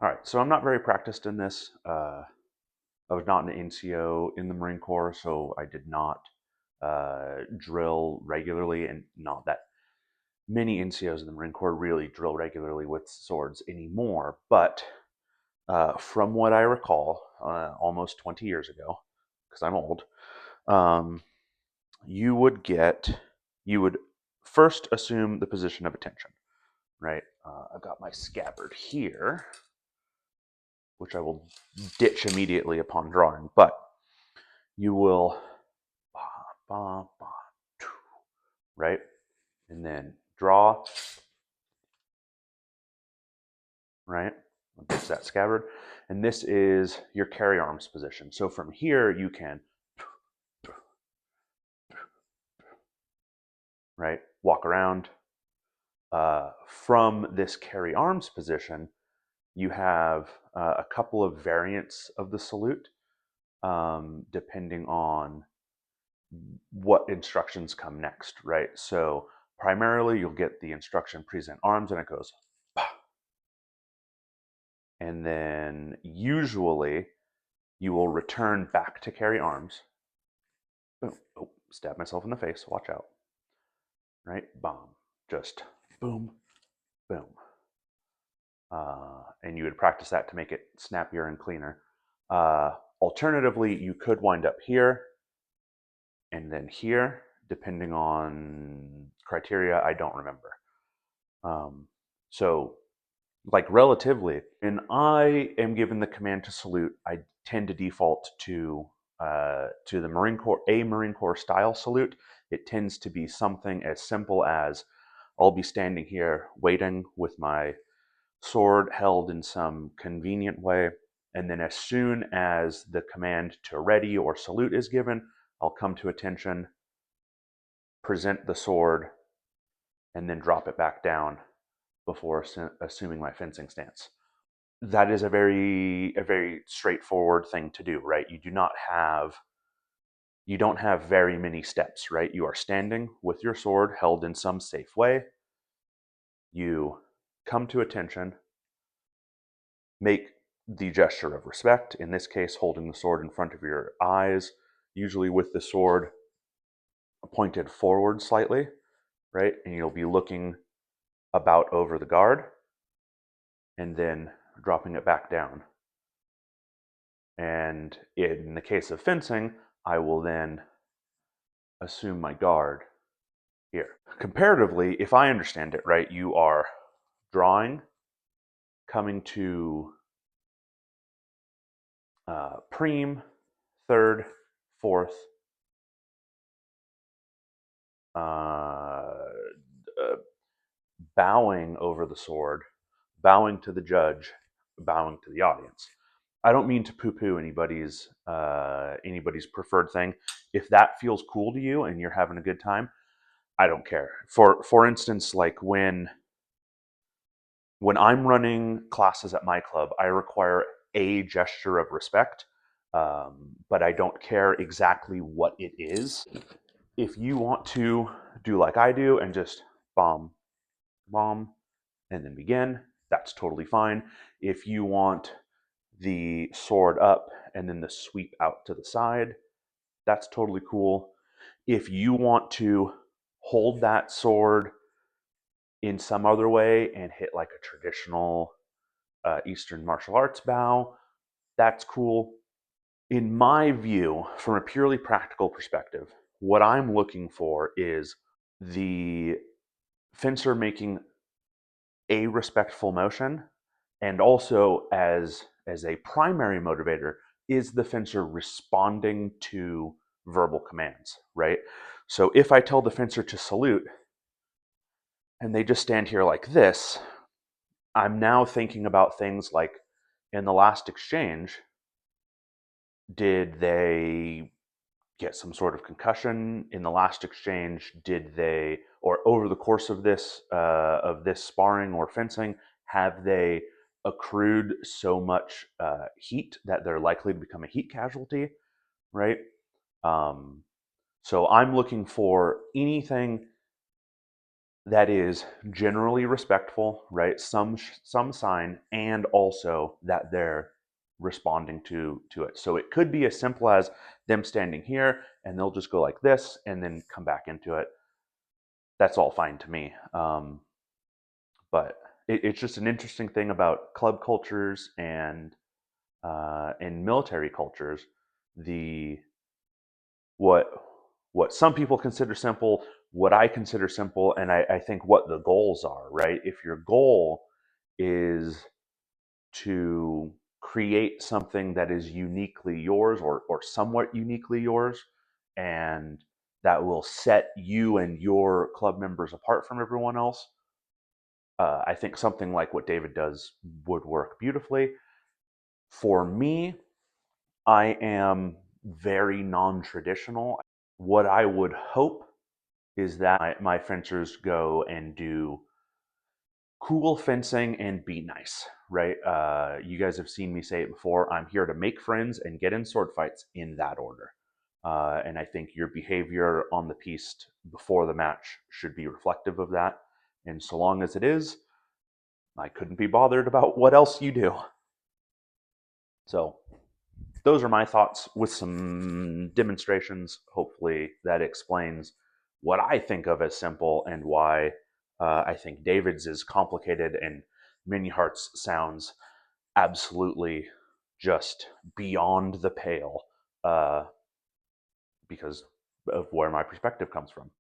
All right, so I'm not very practiced in this. I was not an NCO in the Marine Corps, so I did not drill regularly, and not that many NCOs in the Marine Corps really drill regularly with swords anymore. But from what I recall, almost 20 years ago, because I'm old, um, you would first assume the position of attention, right? I've got my scabbard here, which I will ditch immediately upon drawing, but you will, right? And then draw, right? Ditch that scabbard. And this is your carry arms position. So from here, you can, right, walk around. From this carry arms position, you have a couple of variants of the salute, depending on what instructions come next, right? So primarily, you'll get the instruction present arms, and it goes, and then usually you will return back to carry arms. Boom. Oh, stab myself in the face. Watch out. Right? Bomb. Just boom, boom. And you would practice that to make it snappier and cleaner. Alternatively, you could wind up here and then here, depending on criteria. I don't remember. So, like relatively, when I am given the command to salute, I tend to default to the Marine Corps, a Marine Corps style salute. It tends to be something as simple as I'll be standing here waiting with my sword held in some convenient way, and then as soon as the command to ready or salute is given, I'll come to attention, present the sword, and then drop it back down before assuming my fencing stance. That is a very straightforward thing to do, right? You don't have very many steps, right? You are standing with your sword held in some safe way. You come to attention, make the gesture of respect, in this case, holding the sword in front of your eyes, usually with the sword pointed forward slightly, right? And you'll be looking about over the guard and then dropping it back down. And in the case of fencing, I will then assume my guard here. Comparatively, if I understand it right, you are drawing, coming to preem, third, fourth, uh, bowing over the sword, bowing to the judge, bowing to the audience. I don't mean to poo-poo anybody's preferred thing. If that feels cool to you and you're having a good time, I don't care. For instance, like when I'm running classes at my club, I require a gesture of respect, but I don't care exactly what it is. If you want to do like I do and just bomb, bomb, and then begin, that's totally fine. If you want the sword up and then the sweep out to the side, that's totally cool. If you want to hold that sword in some other way and hit like a traditional Eastern martial arts bow, that's cool. In my view, from a purely practical perspective, what I'm looking for is the fencer making a respectful motion, and also as a primary motivator is the fencer responding to verbal commands, right? So if I tell the fencer to salute and they just stand here like this, I'm now thinking about things like, in the last exchange, did they get some sort of concussion? In the last exchange, did they, or over the course of this sparring or fencing, have they accrued so much heat that they're likely to become a heat casualty, right? Um, so I'm looking for anything that is generally respectful, right? Some sign, and also that they're responding to it. So it could be as simple as them standing here and they'll just go like this and then come back into it. That's all fine to me. But it's just an interesting thing about club cultures and military cultures. The what what some people consider simple, what I consider simple, and I think what the goals are, right? If your goal is to create something that is uniquely yours or somewhat uniquely yours, and that will set you and your club members apart from everyone else, I think something like what David does would work beautifully. For me, I am very non traditional. What I would hope is that my fencers go and do cool fencing and be nice, right? You guys have seen me say it before. I'm here to make friends and get in sword fights in that order. And I think your behavior on the piste before the match should be reflective of that. And so long as it is, I couldn't be bothered about what else you do. So those are my thoughts with some demonstrations. Hopefully, that explains what I think of as simple and why I think David's is complicated and Mini Hearts sounds absolutely just beyond the pale, because of where my perspective comes from.